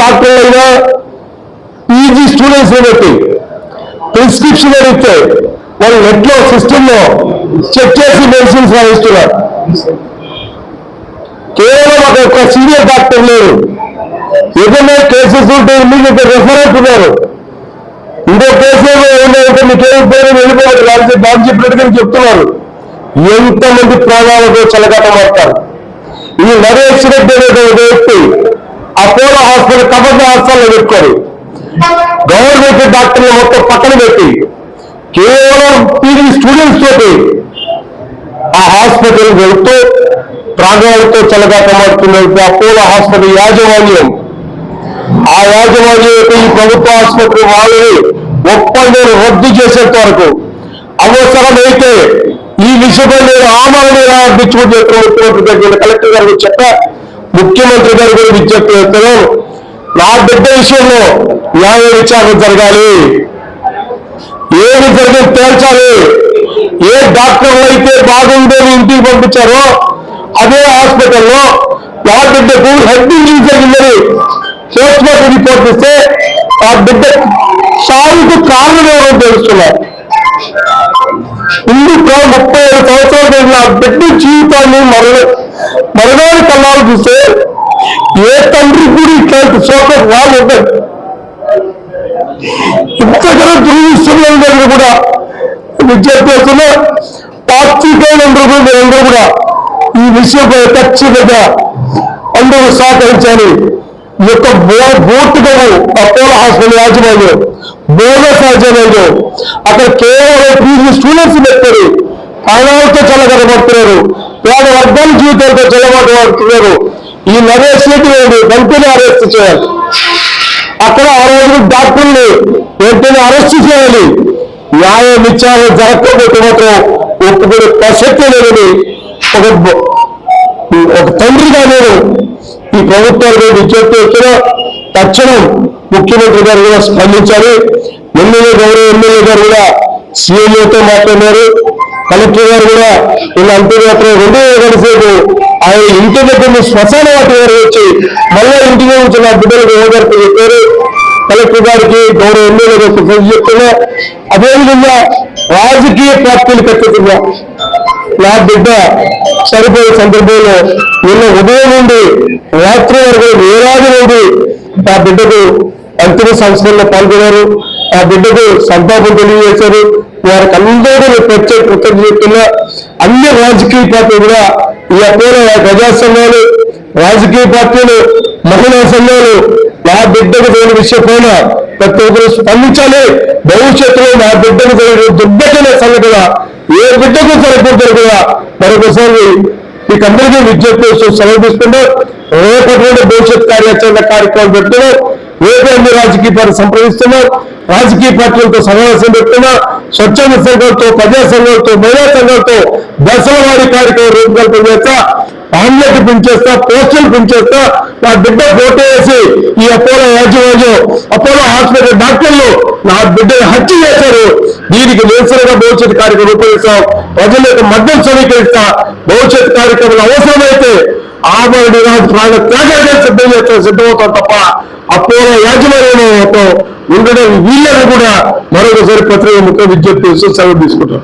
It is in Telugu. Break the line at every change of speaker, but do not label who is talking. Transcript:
డాక్టర్లు అయినా పీజీ స్టూడెంట్స్ బట్టి ప్రిస్క్రిప్షన్ ఇస్తే వాళ్ళు నెట్లో సిస్టంలో చెక్ చేసి మెడిసిన్స్ రాయిస్తున్నారు. కేవలం ఒక సీనియర్ డాక్టర్ లేరు, ఏదైనా కేసెస్ ఉంటే ఇమీడియట్ రెఫర్ అవుతున్నారు. ఇంకో కేసు ఏమైనా మీకేం పేరు వెళ్ళిపోవాలి లేకపోతే బాబు చెప్పినట్టుగా చెప్తున్నారు. ఎంతమంది ప్రాణాలతో చెలగాటమాడతారు. ఈ నరేష్ రెడ్డి అనే వ్యక్తి అపోలో హాస్పిటల్ కబడ్డీ హాస్పిటల్లో పెట్టుకోరు, గవర్నమెంట్ డాక్టర్లు మొత్తం పక్కన పెట్టి కేవలం పీజీ స్టూడెంట్స్ తోటి ఆ హాస్పిటల్ వెళ్తూ ప్రాణాలతో చెలగాటమాడుతున్నట్టు అపోలో హాస్పిటల్ యాజమాన్యం, ఆ యాజమాన్యం ఈ ప్రభుత్వ ఆసుపత్రి వాళ్ళని ఒప్పందం రద్దు చేసేంత వరకు అవసరమైతే ఈ విషయంపై నేను ఆమరణ డిస్ట్రిబ్యూట్ చేస్తున్న ముఖ్యమంత్రి గారు కలెక్టర్ గారికి చెప్పా, ముఖ్యమంత్రి గారు కూడా విజ్ఞప్తి చేస్తున్నాను. నా బిడ్డ విషయంలో న్యాయ విచారణ జరగాలి, ఏమి జరిగింది తేల్చాలి. ఏ డాక్టర్లు అయితే బాగుందని ఇంటికి పంపించారో అదే హాస్పిటల్లో నా బిడ్డకు హెడ్ ఇంజరీ జరిగిందని పోస్ట్ మార్టం రిపోర్ట్ ఇస్తే ఆ బిడ్డ సాగుకు కారణం ఎవరో తెలుస్తున్నారు. ఇందుకు 35 సంవత్సరాలు జరిగిన ఆ బిడ్డ జీవితాన్ని మరణానికి కళ్ళాలు చూస్తే ఏ తండ్రి కూడా ఇట్లాంటి శోకం వాళ్ళు ఉంటాయి. ఇంతకన్నా దురదృష్టం దగ్గర కూడా విద్యార్థులు పార్టీకైనందరూ కూడా ఈ విషయంపై ఖచ్చితంగా అందరూ సహకరించాలి. ఈ యొక్క బోర్డుగా అపోలో హాస్పిటల్ యాజమాన్యం, బోనస్ యాజమాన్యం అక్కడ కేవలం పీజీ స్టూడెంట్స్ పెట్టారు, ప్రాణాలతో చెలగడబడుతున్నారు, పేద వర్గాల జీవితాలతో చెలగడబడుతున్నారు. ఈ నరేష్ రెడ్డి వెంటనే అరెస్ట్ చేయాలి. అక్కడ 60 డాక్టర్లు వెంటనే అరెస్ట్ చేయాలి. న్యాయ విచారణ జరగకపోతే మాత్రం ఒప్పుకునే ప్రసక్తి లేదని ఒక తండ్రిగా నేను ఈ ప్రభుత్వానికి విజ్ఞప్తి చేస్తున్నా. తక్షణం ముఖ్యమంత్రి గారు కూడా స్పందించాలి. గౌరవ ఎమ్మెల్యే గారు కూడా సీఎంఓతో మాట్లాడారు, కలెక్టర్ గారు కూడా వీళ్ళ అంతర్యాత్ర 2 గంటసేపు ఆయన ఇంటి దగ్గర శ్మశాన వాటి గారు వచ్చి మళ్ళా ఇంటికి వచ్చిన బిడ్డలకు ఓదార్పు చెప్పారు. కలెక్టర్ గారికి గౌరవ ఎమ్మెల్యే గారికి చెప్తున్నా. అదేవిధంగా రాజకీయ పార్టీలు ఖచ్చితంగా నా బిడ్డ చనిపోయే సందర్భంలో నిన్న ఉదయం నుండి రాత్రి వరకు వేలాది నుండి ఆ బిడ్డకు అంతిమ సంస్కరణలో పాల్గొన్నారు. ఆ బిడ్డకు సంతాపం తెలియజేశారు. వారికి అందరూ ప్రత్యేక కృతజ్ఞతలు చెప్తున్నా. అన్ని రాజకీయ పార్టీలు కూడా ఈ అపోలో ప్రజా సంఘాలు, రాజకీయ పార్టీలు, మహిళా సంఘాలు నా బిడ్డకు జరిగిన విషయం పైన ప్రతి ఒక్కరు స్పందించాలి. భవిష్యత్తులో నా బిడ్డకు జరిగిన దుర్ఘటన సంఘటన ఏ బిడ్డకు జరగకూడదు కూడా మరొకసారి మీకందరికీ విజ్ఞప్తి సమర్పిస్తున్నా. రేపటి భవిష్యత్ కార్యాచరణ కార్యక్రమం పెడుతున్నాం. రేపు అన్ని రాజకీయ పార్టీలు సంప్రదిస్తున్నాం, రాజకీయ పార్టీలతో సమావేశం పెడుతున్నాం. స్వచ్ఛంద సంఘాలతో, ప్రజా సంఘాలతో, మహిళా సంఘాలతో దశల వారి కార్యక్రమం రూపకల్పన చేస్తా. ఆమ్లెట్ పెంచేస్తా, పోస్టర్లు పెంచేస్తా. నా బిడ్డ ఫోటో వేసి ఈ అపోలో యాజమాన్యం, అపోలో హాస్పిటల్ డాక్టర్లు నా బిడ్డను హత్య చేశారు. దీనికి నిరసనగా భవిష్యత్ కార్యక్రమం రూపొందిస్తాం. ప్రజల యొక్క మద్దతు సమీకరిస్తా. భవిష్యత్ కార్యక్రమాలు అవసరమైతే ఆమరణ ప్రాణ త్యాగాలు సిద్ధమవుతాం తప్ప అపోలో యాజమాన్యంతో ఉండడం వీళ్ళని కూడా మరొకసారి పత్రిక ముఖ్య విజ్ఞప్తి సెలవు తీసుకుంటాం.